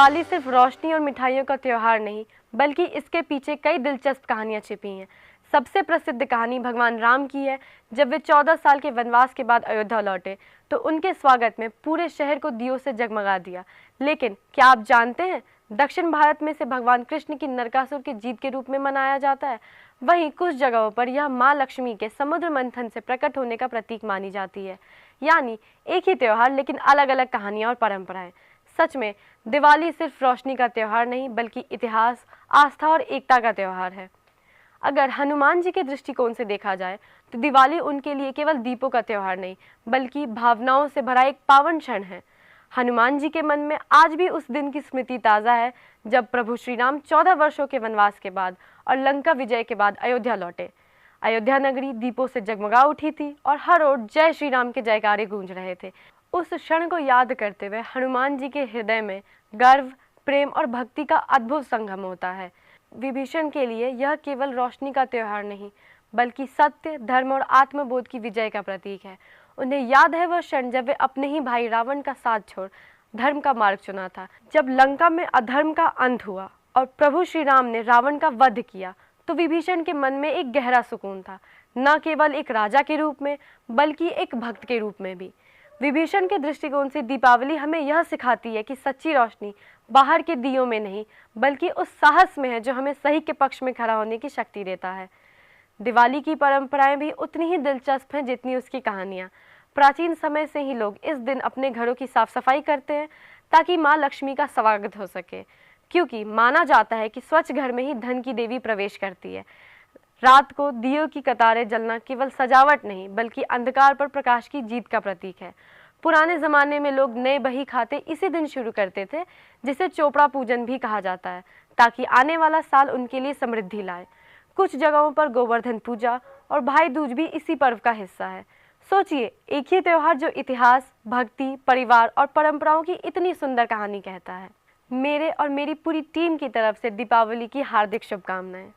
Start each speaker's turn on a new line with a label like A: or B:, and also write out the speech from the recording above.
A: दिवाली सिर्फ रोशनी और मिठाइयों का त्योहार नहीं, बल्कि इसके पीछे कई दिलचस्प कहानियां छिपी हैं। सबसे प्रसिद्ध कहानी भगवान राम की है। जब वे 14 साल के वनवास के बाद अयोध्या लौटे तो उनके स्वागत में पूरे शहर को दियों से जगमगा दिया। लेकिन क्या आप जानते हैं, दक्षिण भारत में से भगवान कृष्ण की नरकासुर की जीत के रूप में मनाया जाता है। वहीं कुछ जगहों पर यह माँ लक्ष्मी के समुद्र मंथन से प्रकट होने का प्रतीक मानी जाती है। यानी एक ही त्योहार लेकिन अलग अलग कहानियाँ और परंपराएं। सच में दिवाली सिर्फ रोशनी का त्योहार नहीं, बल्कि इतिहास, आस्था और एकता का त्योहार है। अगर हनुमान जी के दृष्टिकोण से देखा जाए तो दिवाली उनके लिए केवल दीपों का त्योहार नहीं, बल्कि भावनाओं से भरा एक पावन क्षण है। हनुमान जी के मन में आज भी उस दिन की स्मृति ताज़ा है जब प्रभु श्री राम 14 वर्षों के वनवास के बाद और लंका विजय के बाद अयोध्या लौटे। अयोध्या नगरी दीपों से जगमगा उठी थी और हर ओर जय श्री राम के जयकारे गूंज रहे थे। उस क्षण को याद करते हुए हनुमान जी के हृदय में गर्व, प्रेम और भक्ति का अद्भुत संगम होता है। विभीषण के लिए यह केवल रोशनी का त्योहार नहीं, बल्कि सत्य, धर्म और आत्मबोध की विजय का प्रतीक है। उन्हें याद है वह क्षण जब वे अपने ही भाई रावण का साथ छोड़ धर्म का मार्ग चुना था, जब लंका में अधर्म का अंत हुआ और प्रभु श्री राम ने रावण का वध किया। तो विभीषण के मन में एक गहरा सुकून था, न केवल एक राजा के रूप में बल्कि एक भक्त के रूप में भी। विभीषण के दृष्टिकोण से दीपावली हमें यह सिखाती है कि सच्ची रोशनी बाहर के दियों में नहीं, बल्कि उस साहस में है जो हमें सही के पक्ष में खड़ा होने की शक्ति देता है। दिवाली की परंपराएं भी उतनी ही दिलचस्प हैं जितनी उसकी कहानियाँ। प्राचीन समय से ही लोग इस दिन अपने घरों की साफ सफाई करते हैं ताकि माँ लक्ष्मी का स्वागत हो सके, क्योंकि माना जाता है कि स्वच्छ घर में ही धन की देवी प्रवेश करती है। रात को दियों की कतारें जलना केवल सजावट नहीं, बल्कि अंधकार पर प्रकाश की जीत का प्रतीक है। पुराने ज़माने में लोग नए बही खाते इसी दिन शुरू करते थे, जिसे चोपड़ा पूजन भी कहा जाता है, ताकि आने वाला साल उनके लिए समृद्धि लाए। कुछ जगहों पर गोवर्धन पूजा और भाई दूज भी इसी पर्व का हिस्सा है। सोचिए, एक ही त्योहार जो इतिहास, भक्ति, परिवार और परंपराओं की इतनी सुंदर कहानी कहता है। मेरे और मेरी पूरी टीम की तरफ से दीपावली की हार्दिक शुभकामनाएं।